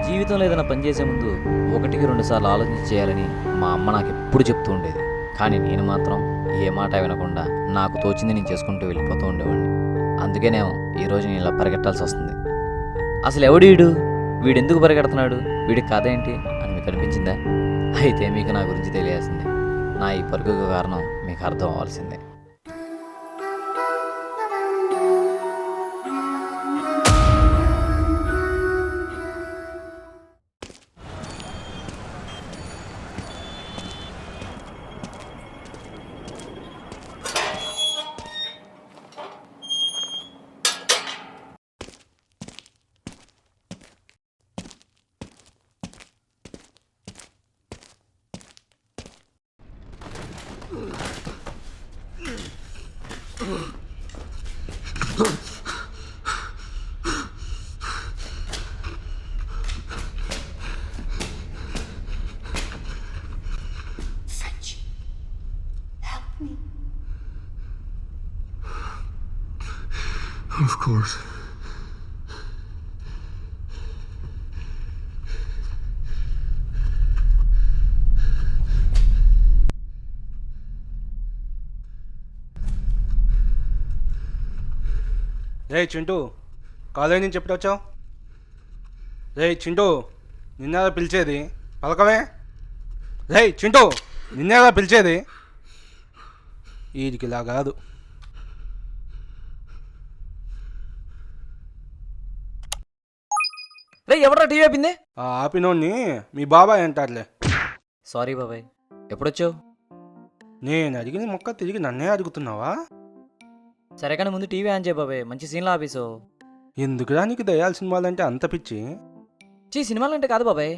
జీవితంలో ఏదైనా పని చేసే ముందు 1-2 సార్లు ఆలోచించి చేయాలని మా అమ్మ నాకు ఎప్పుడు చెప్తూ ఉండేది. కానీ నేను మాత్రం ఏ మాట వినకుండా నాకు తోచింది నేను చేసుకుంటూ వెళ్ళిపోతూ ఉండేవాడిని. అందుకేనేమో ఈరోజు నేను ఇలా పరిగెట్టాల్సి వస్తుంది. అసలు ఎవడీడు, వీడెందుకు పరిగెడుతున్నాడు, వీడి కథ ఏంటి అని మీకు అనిపించిందా? అయితే మీకు నా గురించి తెలియాల్సిందే. నా ఈ పరుగుకు కారణం మీకు అర్థం అవ్వాల్సిందే. Of course. Ray Chintu, college నుంచి ఎప్పుడు వచ్చావు? రే చింటూ, నిన్నేదా పిలిచేది? పలకమే. రే చింటూ, నిన్నేదా పిలిచేది? వీడికి ఇలా కాదు. రే ఎవరా టీవీ ఆపింది? ఆ ఆపినోడిని మీ బాబాయ్ అంటారులే. సారీ బాబాయ్. ఎప్పుడొచ్చావు? నేను అడిగిన మొక్క తిరిగి నన్నే అడుగుతున్నావా? సరే కానీ ముందు టీవీ ఆన్ చేయ బాబాయ్, మంచి సీన్లో ఆపేసో. ఎందుకురా నీకు దయ్యాల సినిమాలంటే అంత పిచ్చి? సినిమాలంటే కాదు బాబాయ్,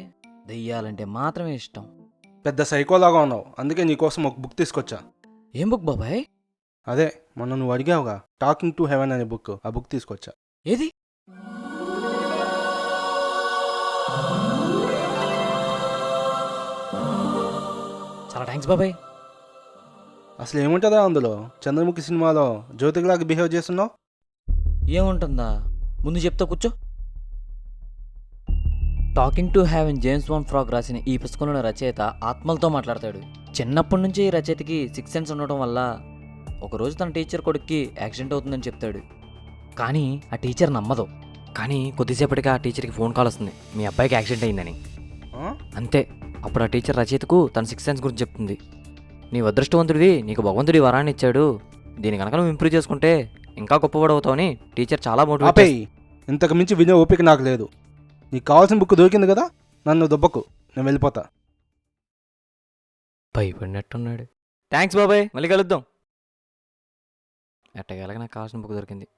దెయ్యాలంటే మాత్రమే ఇష్టం. పెద్ద సైకోలాగా ఉన్నావు, అందుకే నీకోసం ఒక బుక్ తీసుకొచ్చా. ఏం బుక్ బాబాయ్? అదే మొన్న నువ్వు అడిగావుగా, టాకింగ్ టు హెవెన్ అనే బుక్. ఆ బుక్ తీసుకొచ్చా. ఏది? చాలా థ్యాంక్స్ బాబాయ్. అసలు ఏముంటుందా అందులో? చంద్రముఖి సినిమాలో జ్యోతిలాగా బిహేవ్ చేస్తున్నావు. ఏముంటుందా? ముందు చెప్తా కూర్చో. Talking to haven't James bond frog రాసిన ఈ పుస్తకంలోని రచయిత ఆత్మలతో మాట్లాడతాడు. చిన్నప్పటి నుంచి ఈ రచయితకి 6 సెన్స్ ఉండటం వల్ల ఒకరోజు తన టీచర్ కొడుక్కి యాక్సిడెంట్ అవుతుందని చెప్తాడు. కానీ ఆ టీచర్ నమ్మదు. కానీ కొద్దిసేపటికి ఆ టీచర్కి ఫోన్ కాల్ వస్తుంది, మీ అబ్బాయికి యాక్సిడెంట్ అయిందని. అంతే. అప్పుడు ఆ టీచర్ రచయితకు తన 6 సెన్స్ గురించి చెప్తుంది. నీ అదృష్టవంతుడివి, నీకు భగవంతుడి వరాన్ని ఇచ్చాడు, దీని కనుక నువ్వు ఇంప్రూవ్ చేసుకుంటే ఇంకా గొప్పవాడవుతావని టీచర్ చాలా మోటివేట్. ఇంతకు మించి వినే ఓపిక నాకు లేదు. నీకు కావాల్సిన బుక్ దొరికింది కదా, నన్ను దొబ్బకు, నేను వెళ్ళిపోతా. భయపడినట్టున్నాడు. థ్యాంక్స్ బాబాయ్, మళ్ళీ కలుద్దాం. ఎట్టగలగా నాకు కావాల్సిన బుక్ దొరికింది.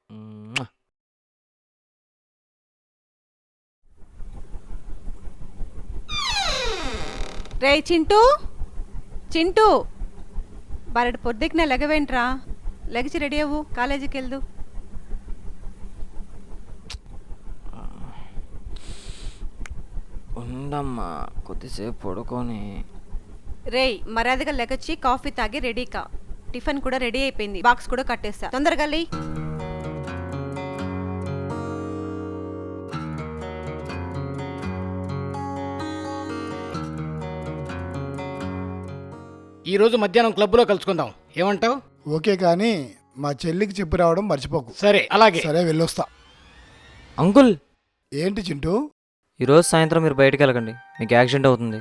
రే చింటూ, చింటూ బరడు పొద్దుకిన లెగవేంట్రా, లెగిచి రెడీ అవ్వు, కాలేజీకి వెళ్దు. ఉండమ్మా, కొద్దిసేపు పడుకొని. రేయ్ మర్యాదగా లెగచ్చి కాఫీ తాగి రెడీ కా. టిఫిన్ కూడా రెడీ అయిపోయింది, బాక్స్ కూడా కట్టేస్తా, తొందరగా లే. ఈరోజు మధ్యాహ్నం క్లబ్లో కలుసుకుందాం, ఏమంటావు? ఓకే, కానీ మా చెల్లికి చెప్పి రావడం మర్చిపోకు. సరే, అలాగే. సరే, వెళ్ళొస్తా. అంకుల్, ఏంటి చింటూ? ఈరోజు సాయంత్రం మీరు బయటికి వెళ్ళకండి, మీకు యాక్సిడెంట్ అవుతుంది.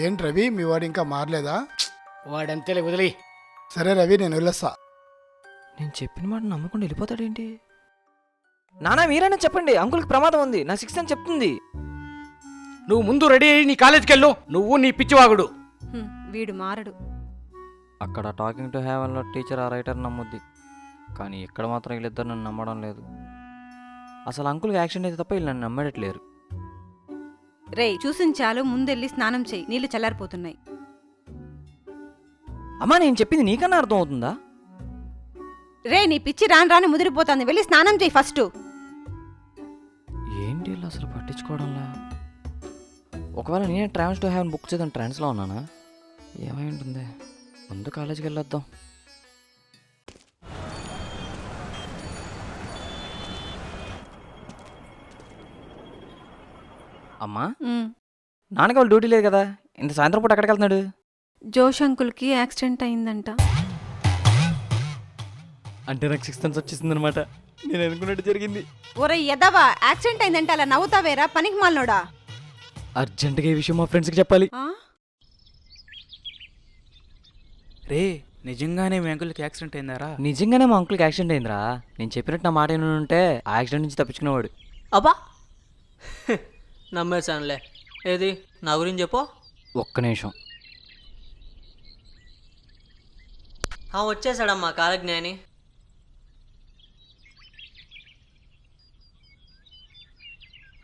ఏంటి రవి, మీ వాడు ఇంకా మారలేదా? వాడంతేలే, వదిలి. సరే రవి, నేను వెళ్ళొస్తా. నేను చెప్పిన మాట నమ్మకుండా వెళ్ళిపోతాడేంటి? నానా మీరైనా చెప్పండి, అంకుల్కి ప్రమాదం ఉంది, నా 6 సెన్స్ చెప్తుంది. నువ్వు ముందు రెడీ అయ్యి నీ కాలేజీకి వెళ్ళు, నువ్వు నీ పిచ్చివాగుడు. వీడు మారడు. అక్కడ టాకింగ్ టు హెవెన్లో టీచర్ ఆ రైటర్ నమ్ముద్ది, కానీ ఇక్కడ మాత్రం వీళ్ళిద్దరు నన్ను నమ్మడం లేదు. అసలు అంకుల్కి యాక్సిడెంట్ అయితే తప్ప వీళ్ళు నన్ను నమ్మడట్లేరు. రేయ్ చూసిన చాలు, ముందెళ్ళి స్నానం చెయ్యి, నీళ్లు చల్లారిపోతున్నాయి. అమ్మా నేను చెప్పింది నీకన్నా అర్థం అవుతుందా? రే నీ పిచ్చి రాను రాను ముదిరిపోతుంది, వెళ్ళి స్నానం చెయ్యి ఫస్ట్. ఏంటి వీళ్ళు అసలు పట్టించుకోవడంలా? ఒకవేళ నేనే ట్రావెల్స్ టు హెవెన్ బుక్ చేద్దాం ట్రాన్స్లో ఉన్నానా? ఏమై ఉంటుంది? ముందు కాలేజీకి వెళ్ళొద్దాం. అమ్మా ఉమ్. నాన్నకి వాళ్ళు డ్యూటీ లేదు కదా, ఇంత సాయంత్రం పూట ఎక్కడికి వెళ్తున్నాడు? జోష్ అంకుల్కి యాక్సిడెంట్ అయిందంట. అంటే నాకు 6th సెన్స్ వచ్చేసింది అనమాట. నేను అనుకున్నట్టు జరిగింది. ఒరే ఎదవా, యాక్సిడెంట్ అయిందంటే అలా నవ్వుతావేరా పనికి మాలినోడా? అర్జెంటుగా ఈ విషయం మా ఫ్రెండ్స్కి చెప్పాలి. ఆ? రే నిజంగానే మీ అంకుల్కి యాక్సిడెంట్ అయిందారా? నిజంగానే మా అంకుల్కి యాక్సిడెంట్ అయిందిరా. నేను చెప్పినట్టు నా మాట ఉంటే ఆ యాక్సిడెంట్ నుంచి తప్పించుకునేవాడు. అబ్బా నమ్మేశానులే. ఏది నా గురించి చెప్పు. ఒక్క నిమిషం. వచ్చేసాడమ్మా కాలజ్ఞాని.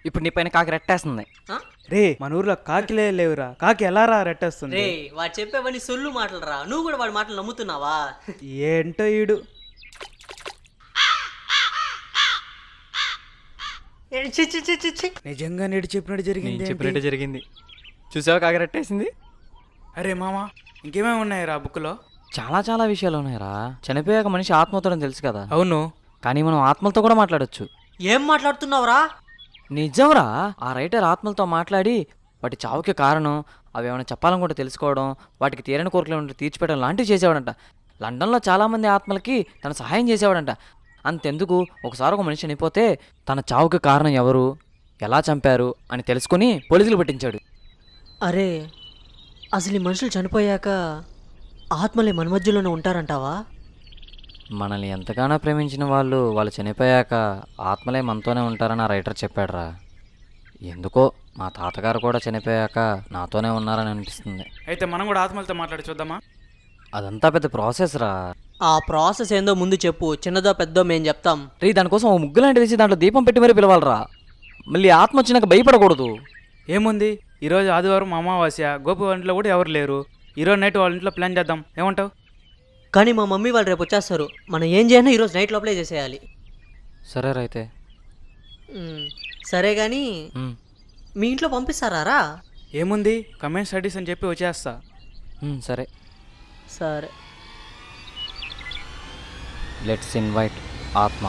ఇప్పుడు నీ పైన కాకి రెట్టేస్తుంది. రే మన ఊర్లో కాకిలే లేవురా, కాకి ఎలా రా రెట్టేస్తుంది? రే వాడు చెప్పేవన్నీ సొల్లు మాటలు రా, నువ్వు కూడా వాడి మాటలు నమ్ముతున్నావా? ఏంటో ఈడు. ఏ, చి చి చి చి చి. నిజంగా నేడు చెప్పినట్టు జరిగింది నేను ఏంటి? చెప్పినట్టు జరిగింది. చూసావా కాకి రెట్టేసింది? అరే మామ ఇంకేమేమి ఉన్నాయిరా బుక్లో? చాలా చాలా విషయాలు ఉన్నాయిరా. చనిపోయాక మనిషి ఆత్మ అవుతాడని తెలుసు కదా, అవును. కానీ మనం ఆత్మలతో కూడా మాట్లాడొచ్చు. ఏం మాట్లాడుతున్నావురా? నిజంరా. ఆ రైటర్ ఆత్మలతో మాట్లాడి వాటి చావుకి కారణం, అవి ఏమైనా చెప్పాలనుకుంటే తెలుసుకోవడం, వాటికి తీరని కోరికలు ఉంటే తీర్చిపెట్టడం లాంటివి చేసేవాడంట. లండన్లో చాలామంది ఆత్మలకి తన సహాయం చేసేవాడంట. అంతెందుకు, ఒకసారి ఒక మనిషి చనిపోతే తన చావుకి కారణం ఎవరు, ఎలా చంపారు అని తెలుసుకుని పోలీసులు పట్టించాడు. అరే అసలు ఈ మనుషులు చనిపోయాక ఆత్మలే మన మధ్యలోనే ఉంటారంటావా? మనల్ని ఎంతగానో ప్రేమించిన వాళ్ళు చనిపోయాక ఆత్మలే మనతోనే ఉంటారని ఆ రైటర్ చెప్పాడురా. ఎందుకో మా తాతగారు కూడా చనిపోయాక నాతోనే ఉన్నారని అనిపిస్తుంది. అయితే మనం కూడా ఆత్మలతో మాట్లాడి చూద్దామా? అదంతా పెద్ద ప్రాసెస్ రా. ఆ ప్రాసెస్ ఏందో ముందు చెప్పు, చిన్నదో పెద్దో మేము చెప్తాం. రీ దానికోసం ఒక ముగ్గు లాంటిది వేసి దాంట్లో దీపం పెట్టి మరీ పిలవాలరా. మళ్ళీ ఆత్మ వచ్చినాక భయపడకూడదు. ఏముంది, ఈరోజు ఆదివారం అమావాస్య, గోపి వాళ్ళ ఇంట్లో కూడా ఎవరు లేరు. ఈరోజు నైట్ వాళ్ళ ఇంట్లో ప్లాన్ చేద్దాం, ఏమంటావు? కానీ మా మమ్మీ వాళ్ళు రేపు వచ్చేస్తారు, మనం ఏం చేయను ఈరోజు నైట్ లోపలే చేసేయాలి. సరే రైతే. సరే కానీ మీ ఇంట్లో పంపిస్తారా? ఏముంది, కమెంట్ స్టడీస్ అని చెప్పి వచ్చేస్తా. సరే. సరే. లెట్స్ ఇన్వైట్ ఆత్మ.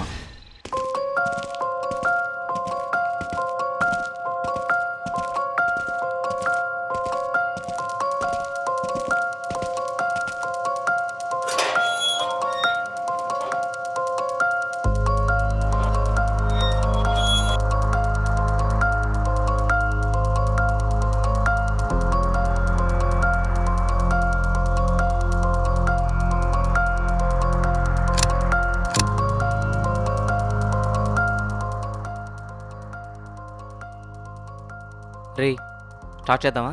రే స్టార్ట్ చేద్దామా?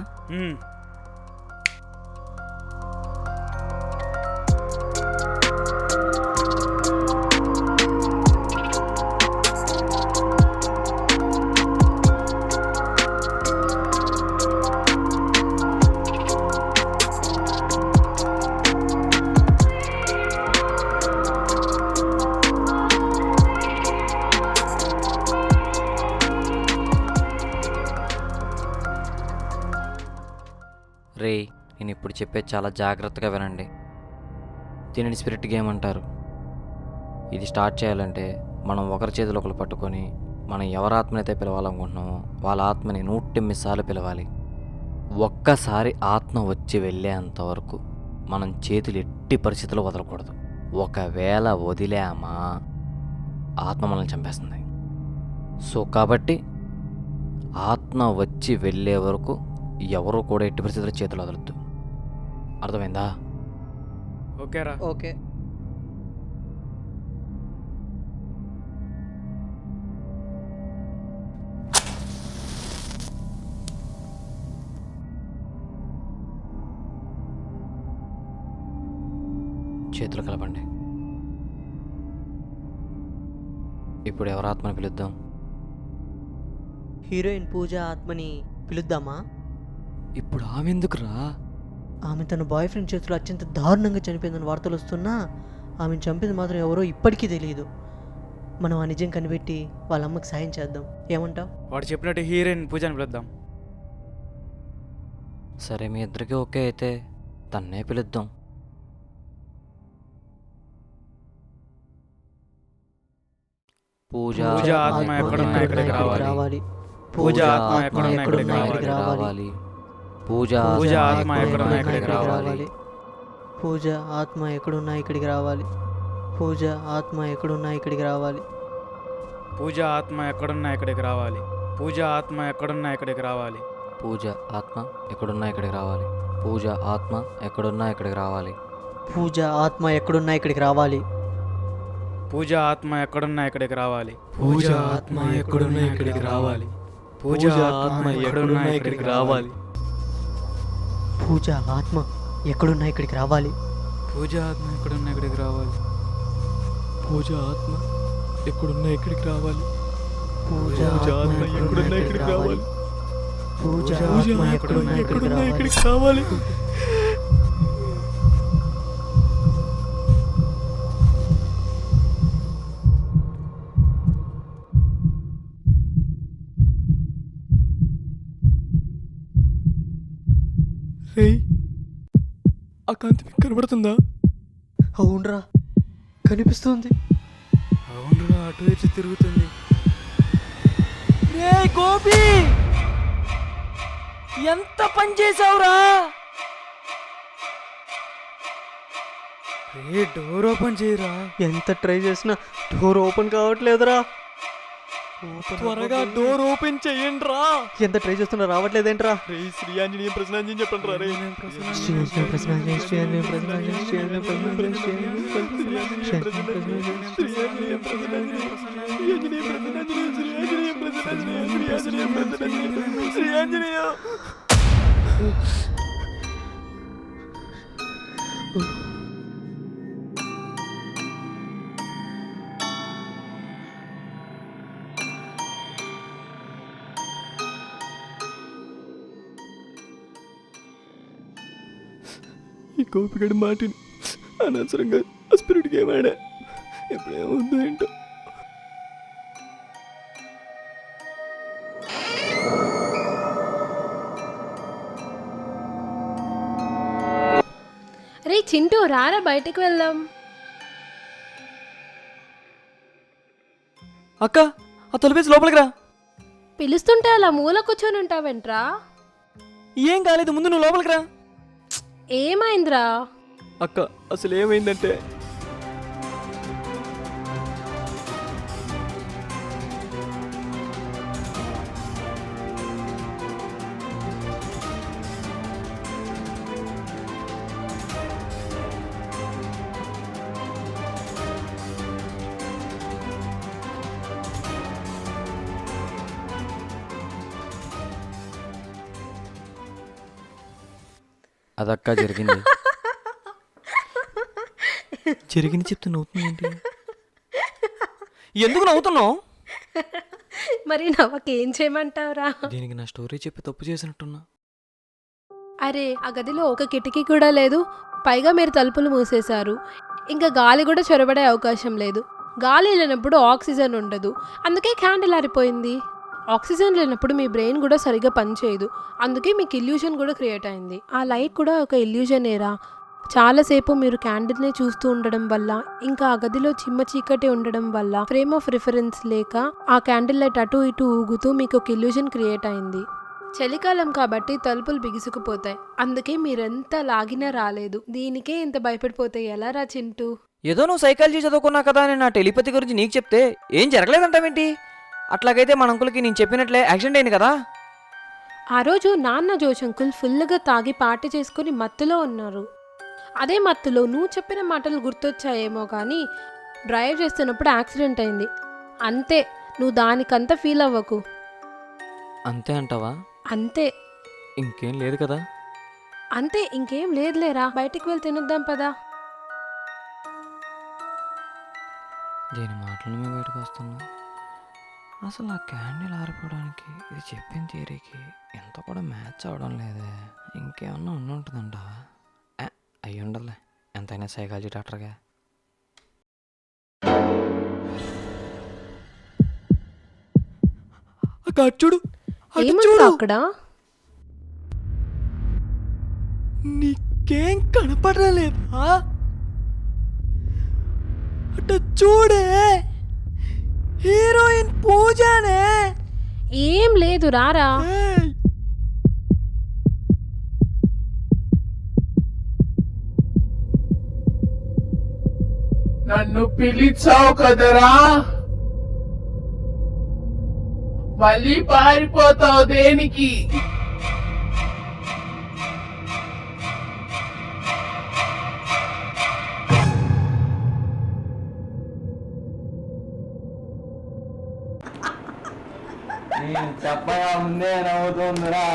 రే నేను ఇప్పుడు చెప్పేది చాలా జాగ్రత్తగా వినండి. దీనిని స్పిరిట్ గేమ్ అంటారు. ఇది స్టార్ట్ చేయాలంటే మనం ఒకరి చేతులు ఒకరు పట్టుకొని మనం ఎవరి ఆత్మనైతే పిలవాలనుకుంటున్నామో వాళ్ళ ఆత్మని 108 సార్లు పిలవాలి. ఒక్కసారి ఆత్మ వచ్చి వెళ్ళేంతవరకు మనం చేతులు ఎట్టి పరిస్థితుల్లో వదలకూడదు. ఒకవేళ వదిలామా ఆత్మ మనల్ని చంపేస్తుంది. సో కాబట్టి ఆత్మ వచ్చి వెళ్ళే వరకు ఎవరు కూడా ఎట్టి పరిస్థితుల్లో చేతులు వదలొద్దు. అర్థమైందా? ఓకేరా. ఓకే. చేతులు కలపండి. ఇప్పుడు ఎవరి ఆత్మని పిలుద్దాం? హీరోయిన్ పూజ ఆత్మని పిలుద్దామా? ఇప్పుడు ఆమె ఎందుకురా? ఆమె తన బాయ్ ఫ్రెండ్ చేతిలో అత్యంత దారుణంగా చనిపోయిందని వార్తలు వస్తున్నా ఆమెను చంపింది మాత్రం ఎవరో ఇప్పటికీ తెలియదు. మనం ఆ నిజం కనిపెట్టి వాళ్ళ అమ్మకి సాయం చేద్దాం, ఏమంటావు? వాడు చెప్పినట్టు హీరోయిన్ పూజని పిలుద్దాం. సరే మీ ఇద్దరికి ఓకే అయితే తన్నే పిలుద్దాం. పూజ పూజ ఆత్మ ఎక్కడున్నా ఇక్కడికి రావాలి. పూజ ఆత్మ ఎక్కడున్నా ఇక్కడికి రావాలి. పూజ పూజ ఆత్మ ఎక్కడున్నా ఇక్కడికి రావాలి. పూజ ఆత్మ ఎక్కడున్నా ఇక్కడికి రావాలి. పూజ ఆత్మ ఎక్కడున్నా ఇక్కడికి రావాలి. పూజ ఆత్మ ఎక్కడున్నా ఇక్కడికి రావాలి. పూజ ఆత్మ ఎక్కడున్నా ఇక్కడికి రావాలి. పూజ ఆత్మ ఎక్కడున్నా ఇక్కడికి రావాలి. పూజ ఆత్మ ఎక్కడున్నా ఇక్కడికి రావాలి. పూజ ఆత్మ ఎక్కడున్నా ఇక్కడికి రావాలి. పూజ ఆత్మ ఎక్కడున్నా ఇక్కడికి రావాలి. పూజ ఆత్మ ఎక్కడున్నా ఇక్కడికి రావాలి. పూజ ఆత్మ ఎక్కడున్నా ఇక్కడికి రావాలి. పూజ ఆత్మ ఎక్కడున్నా ఇక్కడికి రావాలి. పూజ ఆత్మ ఎక్కడున్నా ఇక్కడికి రావాలి. పూజ ఆత్మ ఎక్కడున్నా ఇక్కడికి రావాలి. పూజ ఆత్మ ఎక్కడున్నా ఇక్కడికి రావాలి. పూజ పూజ ఆత్మ ఎక్కడున్నా ఎక్కడున్నా ఇక్కడికి ఎక్కడున్నా రావాలి. ఇక్కడికి రావాలి. రేయ్, ఆ కాంతి మీకు కనబడుతుందా? అవునరా, కనిపిస్తుంది. అవునురా, అటు ఇటు తిరుగుతుంది. రే గోపి, ఎంత పని చేసావురా? రే, డోర్ ఓపెన్ చేయరా. ఎంత ట్రై చేసినా డోర్ ఓపెన్ కావట్లేదురా. త్వరగా డోర్ ఓపెన్ చెయ్యండి రా. ఎంత ట్రై చేస్తున్నా రావట్లేదేంట్రా? రే, శ్రీ ఆంజనేయం ప్రసన్నాంజనేయం చెప్పండి రా. రే, శ్రీ ఆంజనేయం. ఈ గోపిగడి మాటిని అనవసరంగా స్పిరిట్ గేమ్ ఆడా. ఎప్పుడేముందో ఏంటో. రే చింటూ, రారా బయటికి వెళ్దాం. అక్క, ఆ తలుపేసి లోపలికి రా. పిలుస్తుంటే అలా మూల కూర్చొని ఉంటావేంట్రా? ఏం కాలేదు, ముందు నువ్వు లోపలికి రా. ఏమైందిరా? అక్క, అసలు ఏమైందంటే అదక్క జరిగింది. జరిగింది చెప్తే నవ్వుతుందేంటి? ఎందుకు నవ్వుతున్నావు? మరి నవ్వకేం చేయమంటావురా? దీనికి నా స్టోరీ చెప్పి తప్పు చేసినట్టున్నా. అరే, ఆ గదిలో ఒక కిటికీ కూడా లేదు. పైగా మీరు తలుపులు మూసేశారు. ఇంకా గాలి కూడా చొరబడే అవకాశం లేదు. గాలి లేనప్పుడు ఆక్సిజన్ ఉండదు, అందుకే క్యాండిల్ ఆరిపోయింది. ఆక్సిజన్ లేనప్పుడు మీ బ్రెయిన్ కూడా సరిగ్గా పనిచేయదు, అందుకే మీకు ఇల్యూషన్ కూడా క్రియేట్ అయింది. ఆ లైట్ కూడా ఒక ఇల్యూజనేరా. చాలాసేపు మీరు క్యాండిల్నే చూస్తూ ఉండడం వల్ల, ఇంకా ఆ గదిలో చిమ్మ చీకటి ఉండడం వల్ల ఫ్రేమ్ ఆఫ్ రిఫరెన్స్ లేక ఆ క్యాండిల్ లైట్ అటు ఇటు ఊగుతూ మీకు ఒక ఇల్యూజన్ క్రియేట్ అయింది. చలికాలం కాబట్టి తలుపులు బిగుసుకుపోతాయి, అందుకే మీరెంత లాగినా రాలేదు. దీనికే ఇంత భయపడిపోతే ఎలా రా చింటూ? ఏదో నువ్వు సైకాలజీ చదువుకున్నా కదా అని నా టెలిపతి గురించి నీకు చెప్తే ఏం జరగలేదంటావేంటి? అట్లాగైతే మన అంకుల్కి నేను చెప్పినట్లే యాక్సిడెంట్ అయింది కదా. ఆ రోజు నాన్న జోష్ అంకుల్ ఫుల్గా తాగి పార్టీ చేసుకుని మత్తులో ఉన్నారు. అదే మత్తులో నువ్వు చెప్పిన మాటలు గుర్తొచ్చాయేమో కానీ డ్రైవ్ చేస్తున్నప్పుడు యాక్సిడెంట్ అయింది. అంతే, నువ్వు దానికంతా ఫీల్ అవ్వకు. అంతే అంటావా? అంతే. ఇంకేం లేదు కదా? అంతే, ఇంకేం లేదులేరా. బయటికి వెళ్ళి తినొద్దాం పదా. దీని మాటలు మేము బయటకు వస్తున్నా. అసలు ఆ క్యాండిల్ ఆరిపోవడానికి ఇది చెప్పిన థియరీకి ఎంత కూడా మ్యాచ్ అవడం లేదే. ఇంకేమన్నా ఉంటుందంట. అయ్యి ఉండదులే, ఎంతైనా సైకాలజీ డాక్టర్గా. అక్క, చూడు, ఏముంది అక్కడ? నీకేం కనపడలేదా? అట చూడే, హీరోయిన్ పూజనే. ఏం లేదు రారా. నన్ను పిలిచావు కదరా, మళ్ళీ పారిపోతావు దేనికి? చెప్పగా ముందే నవ్వుతుందిరా.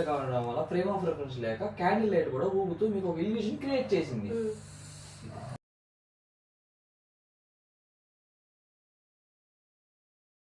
కావడం వల్ల ఫ్రేమ్ ఆఫ్ రెఫరెన్స్ లేక క్యాండిల్ లైట్ కూడా ఊగుతూ మీకు ఒక ఇల్యూషన్ క్రియేట్ చేసింది.